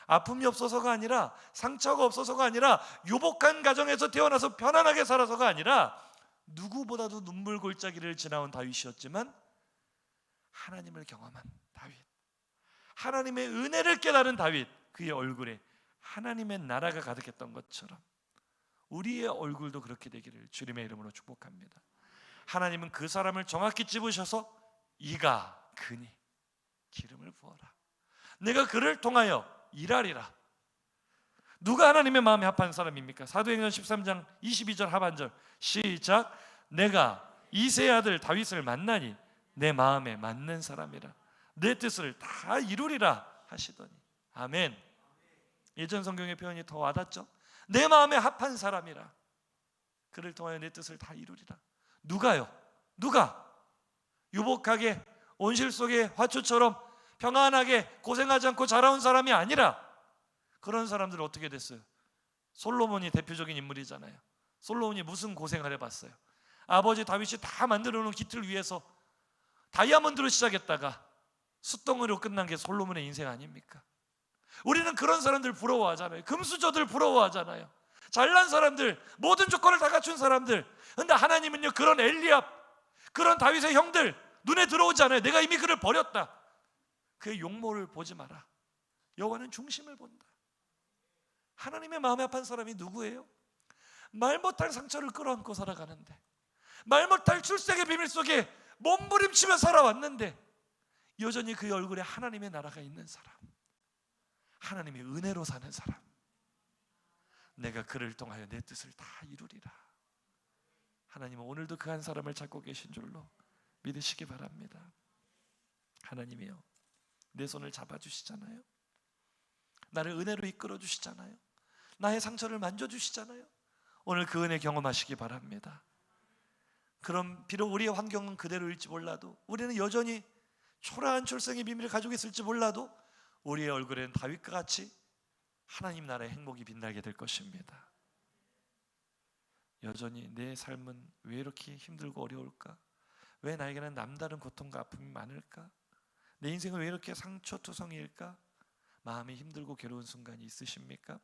아픔이 없어서가 아니라, 상처가 없어서가 아니라, 유복한 가정에서 태어나서 편안하게 살아서가 아니라 누구보다도 눈물 골짜기를 지나온 다윗이었지만 하나님을 경험한 다윗, 하나님의 은혜를 깨달은 다윗, 그의 얼굴에 하나님의 나라가 가득했던 것처럼 우리의 얼굴도 그렇게 되기를 주님의 이름으로 축복합니다. 하나님은 그 사람을 정확히 찝으셔서 이가 그니 기름을 부어라. 내가 그를 통하여 일하리라. 누가 하나님의 마음에 합한 사람입니까? 사도행전 13장 22절 하반절 시작. 내가 이새의 아들 다윗을 만나니 내 마음에 맞는 사람이라. 내 뜻을 다 이루리라 하시더니. 아멘. 예전 성경의 표현이 더 와닿죠? 내 마음에 합한 사람이라. 그를 통하여 내 뜻을 다 이루리라. 누가요? 누가? 유복하게 온실 속의 화초처럼 평안하게 고생하지 않고 자라온 사람이 아니라 그런 사람들은 어떻게 됐어요? 솔로몬이 대표적인 인물이잖아요. 솔로몬이 무슨 고생을 해봤어요? 아버지 다윗이 다 만들어 놓은 기틀 위에서 다이아몬드로 시작했다가 숫덩이로 끝난 게 솔로몬의 인생 아닙니까? 우리는 그런 사람들 부러워하잖아요. 금수저들 부러워하잖아요. 잘난 사람들, 모든 조건을 다 갖춘 사람들. 근데 하나님은요, 그런 엘리압, 그런 다윗의 형들 눈에 들어오지 않아요. 내가 이미 그를 버렸다. 그의 용모를 보지 마라. 여호와는 중심을 본다. 하나님의 마음에 합한 사람이 누구예요? 말 못할 상처를 끌어안고 살아가는데, 말 못할 출생의 비밀 속에 몸부림치며 살아왔는데 여전히 그의 얼굴에 하나님의 나라가 있는 사람, 하나님의 은혜로 사는 사람. 내가 그를 통하여 내 뜻을 다 이루리라. 하나님은 오늘도 그 한 사람을 찾고 계신 줄로 믿으시기 바랍니다. 하나님이요, 내 손을 잡아주시잖아요. 나를 은혜로 이끌어 주시잖아요. 나의 상처를 만져주시잖아요. 오늘 그 은혜 경험하시기 바랍니다. 그럼 비록 우리의 환경은 그대로일지 몰라도, 우리는 여전히 초라한 출생의 비밀을 가지고 있을지 몰라도 우리의 얼굴에는 다윗과 같이 하나님 나라의 행복이 빛나게 될 것입니다. 여전히 내 삶은 왜 이렇게 힘들고 어려울까? 왜 나에게는 남다른 고통과 아픔이 많을까? 내 인생은 왜 이렇게 상처투성이일까? 마음이 힘들고 괴로운 순간이 있으십니까?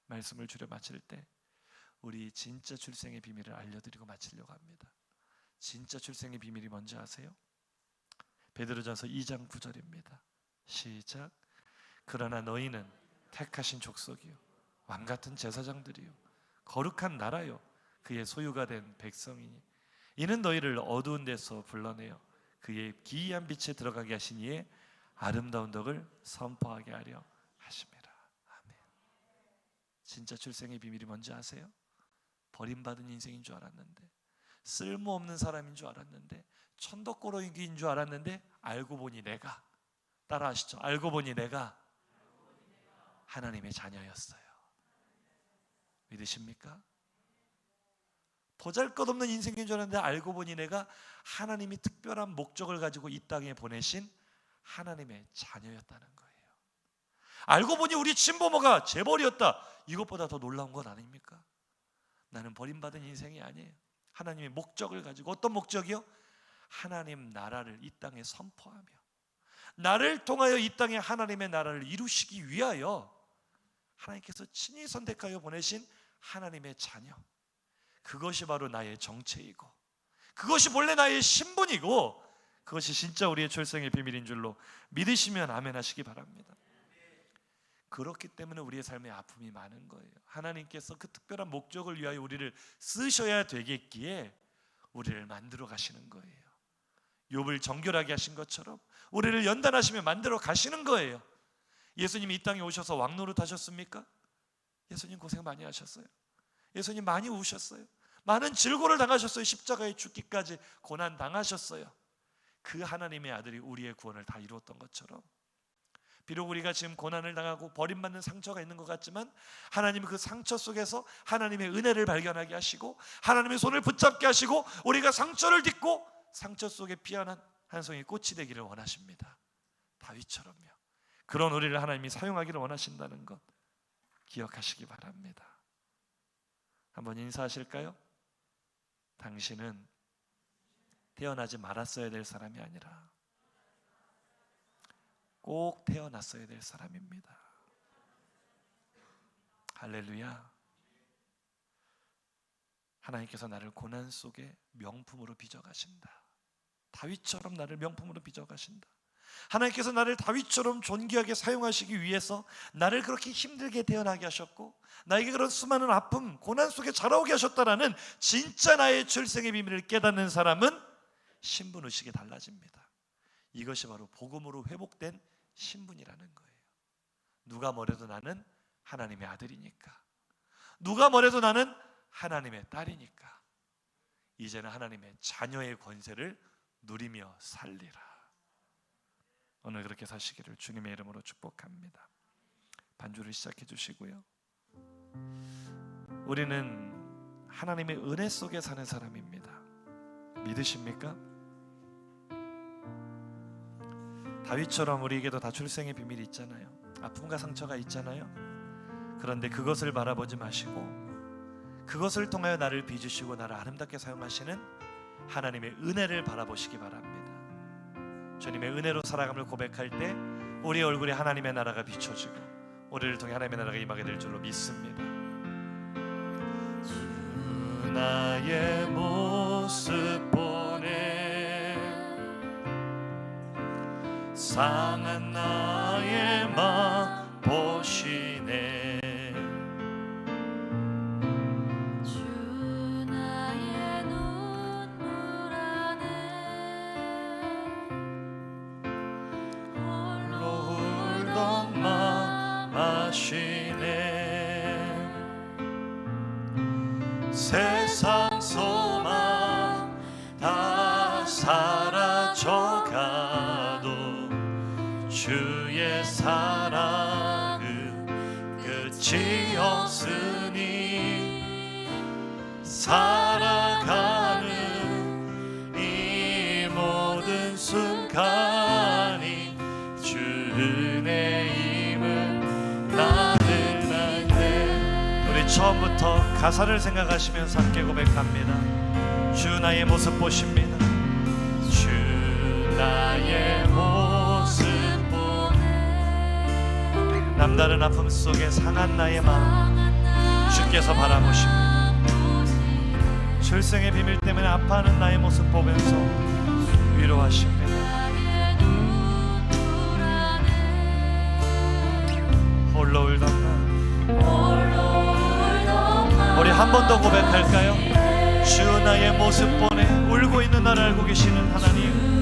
말씀을 줄여 마칠 때 우리 진짜 출생의 비밀을 알려드리고 마치려고 합니다. 진짜 출생의 비밀이 뭔지 아세요? 베드로전서 2장 9절입니다. 시작. 그러나 너희는 택하신 족속이요 왕같은 제사장들이요 거룩한 나라요 그의 소유가 된 백성이니 이는 너희를 어두운 데서 불러내어 그의 기이한 빛에 들어가게 하신 이의 아름다운 덕을 선포하게 하려 하심이라. 아멘. 진짜 출생의 비밀이 뭔지 아세요? 버림받은 인생인 줄 알았는데, 쓸모없는 사람인 줄 알았는데, 천덕꾸러기인 줄 알았는데 알고 보니 내가, 따라하시죠. 알고 보니 내가 하나님의 자녀였어요. 믿으십니까? 보잘것없는 인생인 줄 알았는데 알고 보니 내가 하나님이 특별한 목적을 가지고 이 땅에 보내신 하나님의 자녀였다는 거예요. 알고 보니 우리 친부모가 재벌이었다. 이것보다 더 놀라운 건 아닙니까? 나는 버림받은 인생이 아니에요. 하나님의 목적을 가지고, 어떤 목적이요? 하나님 나라를 이 땅에 선포하며 나를 통하여 이 땅에 하나님의 나라를 이루시기 위하여 하나님께서 친히 선택하여 보내신 하나님의 자녀, 그것이 바로 나의 정체이고, 그것이 본래 나의 신분이고, 그것이 진짜 우리의 출생의 비밀인 줄로 믿으시면 아멘 하시기 바랍니다. 그렇기 때문에 우리의 삶에 아픔이 많은 거예요. 하나님께서 그 특별한 목적을 위하여 우리를 쓰셔야 되겠기에 우리를 만들어 가시는 거예요. 욥을 정결하게 하신 것처럼 우리를 연단하시며 만들어 가시는 거예요. 예수님이 이 땅에 오셔서 왕노릇 하셨습니까? 예수님 고생 많이 하셨어요. 예수님 많이 우셨어요. 많은 질고를 당하셨어요. 십자가에 죽기까지 고난 당하셨어요. 그 하나님의 아들이 우리의 구원을 다 이루었던 것처럼, 비록 우리가 지금 고난을 당하고 버림받는 상처가 있는 것 같지만 하나님은 그 상처 속에서 하나님의 은혜를 발견하게 하시고 하나님의 손을 붙잡게 하시고 우리가 상처를 딛고 상처 속에 피어난 한 송이 꽃이 되기를 원하십니다. 다윗처럼요. 그런 우리를 하나님이 사용하기를 원하신다는 것 기억하시기 바랍니다. 한번 인사하실까요? 당신은 태어나지 말았어야 될 사람이 아니라 꼭 태어났어야 될 사람입니다. 할렐루야. 하나님께서 나를 고난 속에 명품으로 빚어가신다. 다윗처럼 나를 명품으로 빚어가신다. 하나님께서 나를 다윗처럼 존귀하게 사용하시기 위해서 나를 그렇게 힘들게 태어나게 하셨고 나에게 그런 수많은 아픔, 고난 속에 자라오게 하셨다라는 진짜 나의 출생의 비밀을 깨닫는 사람은 신분의식이 달라집니다. 이것이 바로 복음으로 회복된 신분이라는 거예요. 누가 뭐래도 나는 하나님의 아들이니까, 누가 뭐래도 나는 하나님의 딸이니까 이제는 하나님의 자녀의 권세를 누리며 살리라. 오늘 그렇게 사시기를 주님의 이름으로 축복합니다. 반주를 시작해 주시고요. 우리는 하나님의 은혜 속에 사는 사람입니다. 믿으십니까? 다윗처럼 우리에게도 다 출생의 비밀이 있잖아요. 아픔과 상처가 있잖아요. 그런데 그것을 바라보지 마시고 그것을 통하여 나를 빚으시고 나를 아름답게 사용하시는 하나님의 은혜를 바라보시기 바랍니다. 주님의 은혜로 살아감을 고백할 때 우리 얼굴에 하나님의 나라가 비춰지고 우리를 통해 하나님의 나라가 임하게 될 줄로 믿습니다. 주 나의 모습 보내 상한 나의 마음 보시네. 주 나의 눈물 안에 홀로 울던 마음 아시네. 세상 소망 다 사라져가도 주의 사랑은 끝이 없으니 살아가는 이 모든 순간이 주 은혜임을 나는 알네. 우리 처음부터 가사를 생각하시면서 함께 고백합니다. 주 나의 모습 보십니다. 주 나의 모습 남다른 아픔 속에 상한 나의 마음 주께서 바라보십니다. 출생의 비밀 때문에 아파하는 나의 모습 보면서 위로하십니다. 홀로 울던 나 우리 한 번 더 고백할까요? 주 나의 모습 보내 울고 있는 나를 알고 계시는 하나님,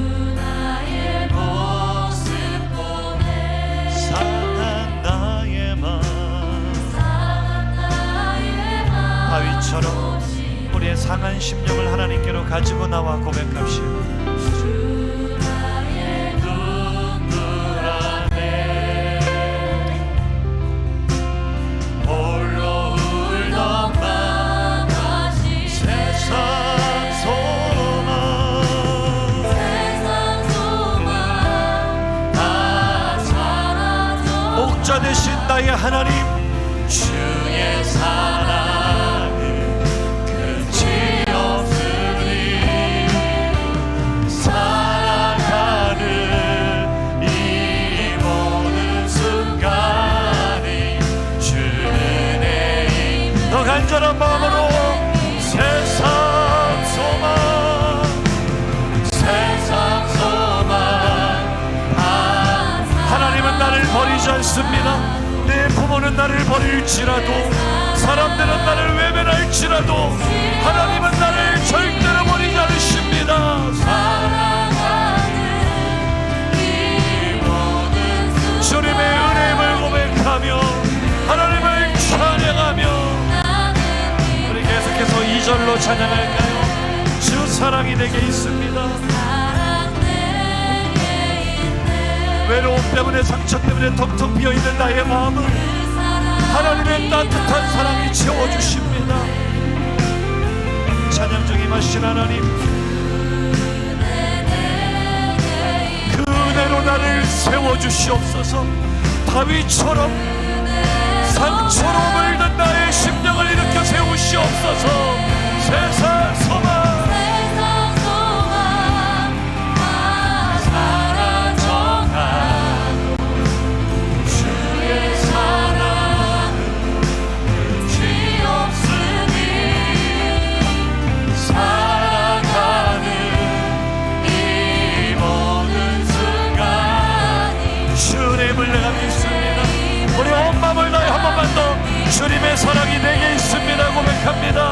다윗처럼 우리의 상한 심령을 하나님께로 가지고 나와 고백합시다. 주 나의 눈물 안에 홀로 울던 맘 세상 나의 하나님, 주의 사랑은 끝이 없으니 살아가는 이 모든 순간이 주의 힘. 더 간절한 마음으로 세상 소망 하나님은 나를 버리지 않습니다. 내 부모는 나를 버릴지라도, 사람들은 나를 외면할지라도 하나님은 나를 절대로 버리지 않으십니다. 주님의 은혜임을 고백하며 하나님을 찬양하며 우리 계속해서 2절로 찬양할까요? 주 사랑이 내게 있습니다. 외로움 때문에, 상처 때문에 텅텅 비어있는 나의 마음을 하나님의 따뜻한 사랑이 채워주십니다. 찬양 중에 임하신 하나님, 그 은혜로 나를 세워주시옵소서. 다윗처럼 상처로 물든 나의 심령을 일으켜 세우시옵소서. 세상 소망 우리 온 마음을 다해 한 번만 더 주님의 사랑이 내게 있습니다 고백합니다.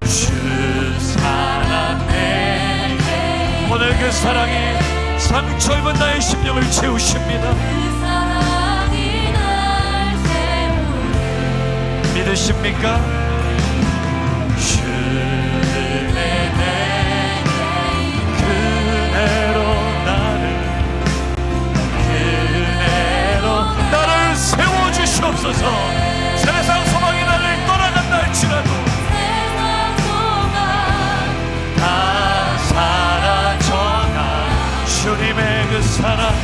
주 사랑 내게 오늘 그 사랑이 상처 입은 나의 심령을 채우십니다. 그 사랑이 날 채우네. 믿으십니까? 주 은혜 내게 그대로 나를 세워주시옵소서. 세상 소망이 나를 떠나간다 할지라도 세상 소망 다 사라져가 주님의 그 사랑,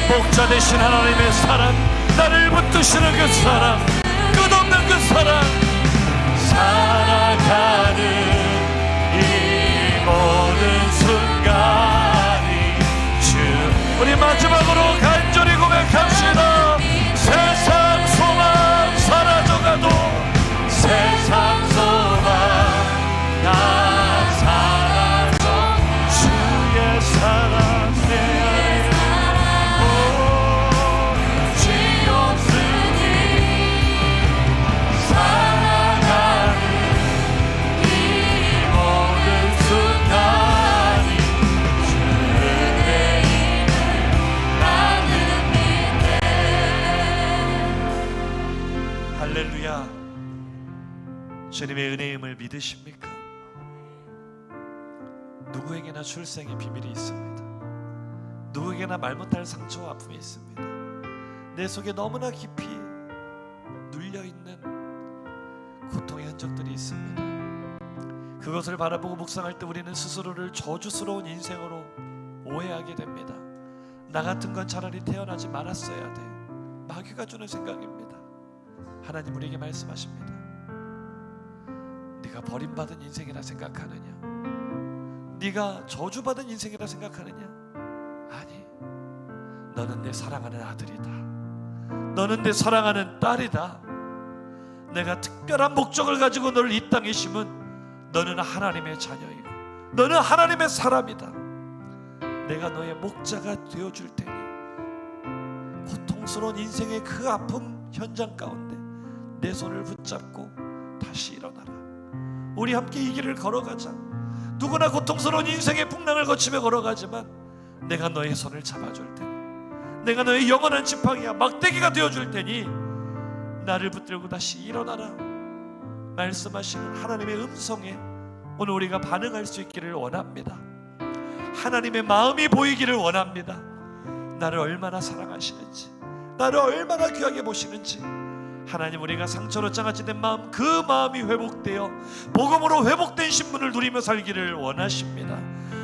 목자 되신 하나님의 사랑, 나를 붙드시는 그 사랑, 끝없는 그 사랑, 살아가는 이 모든 순간이 주. 우리 마지막으로 간절히 고백합시다. 세상 소망 사라져가도 세상 소망 다 사라져 주의 사랑 내 안에 오지 없으니 살아가는 이 모든 순간이 주의 힘을 나는 믿네. 할렐루야. 주님의 은혜임을 믿으십니까? 누구에게나 출생의 비밀이 있습니다. 누구에게나 말 못할 상처와 아픔이 있습니다. 내 속에 너무나 깊이 눌려있는 고통의 흔적들이 있습니다. 그것을 바라보고 묵상할 때 우리는 스스로를 저주스러운 인생으로 오해하게 됩니다. 나 같은 건 차라리 태어나지 말았어야 돼. 마귀가 주는 생각입니다. 하나님 우리에게 말씀하십니다. 네가 버림받은 인생이라 생각하느냐? 네가 저주받은 인생이라 생각하느냐? 아니, 너는 내 사랑하는 아들이다. 너는 내 사랑하는 딸이다. 내가 특별한 목적을 가지고 너를 이 땅에 심은 너는 하나님의 자녀이고 너는 하나님의 사람이다. 내가 너의 목자가 되어줄 테니 고통스러운 인생의 그 아픔 현장 가운데 내 손을 붙잡고 다시 일어나라. 우리 함께 이 길을 걸어가자. 누구나 고통스러운 인생의 풍랑을 거치며 걸어가지만 내가 너의 손을 잡아줄 테니, 내가 너의 영원한 지팡이야 막대기가 되어줄 테니 나를 붙들고 다시 일어나라 말씀하시는 하나님의 음성에 오늘 우리가 반응할 수 있기를 원합니다. 하나님의 마음이 보이기를 원합니다. 나를 얼마나 사랑하시는지, 나를 얼마나 귀하게 보시는지. 하나님, 우리가 상처로 장아찌된 마음, 그 마음이 회복되어 복음으로 회복된 신분을 누리며 살기를 원하십니다.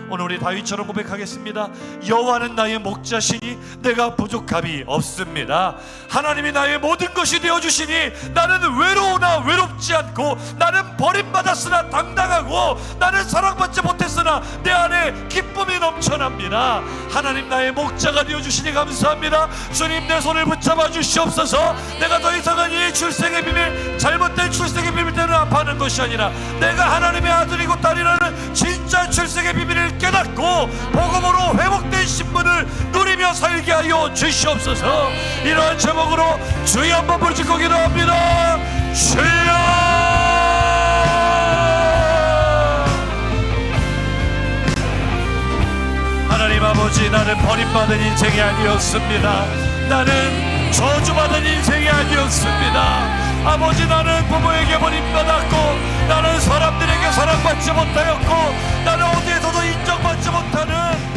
오늘 우리 다윗처럼 고백하겠습니다. 여호와는 나의 목자시니 내가 부족함이 없습니다. 하나님이 나의 모든 것이 되어주시니 나는 외로우나 외롭지 않고, 나는 버림받았으나 당당하고, 나는 사랑받지 못했으나 내 안에 기쁨이 넘쳐납니다. 하나님 나의 목자가 되어주시니 감사합니다. 주님, 내 손을 붙잡아 주시옵소서. 내가 더 이상은 이 출생의 비밀, 잘못된 출생의 비밀 때문에 아파하는 것이 아니라 내가 하나님의 아들이고 딸이라는 진짜 출생의 비밀을 깨닫고 복음으로 회복된 신분을 누리며 살게 하여 주시옵소서. 이러한 제목으로 주여 한번 부르짖고 기도합니다. 주여! 하나님 아버지, 나는 버림받은 인생이 아니었습니다. 나는 저주받은 인생이 아니었습니다. 아버지, 나는 부모에게 버림받았고, 나는 사람들에게 사랑받지 못하였고, 나는 어디에서도 인정받지 못하는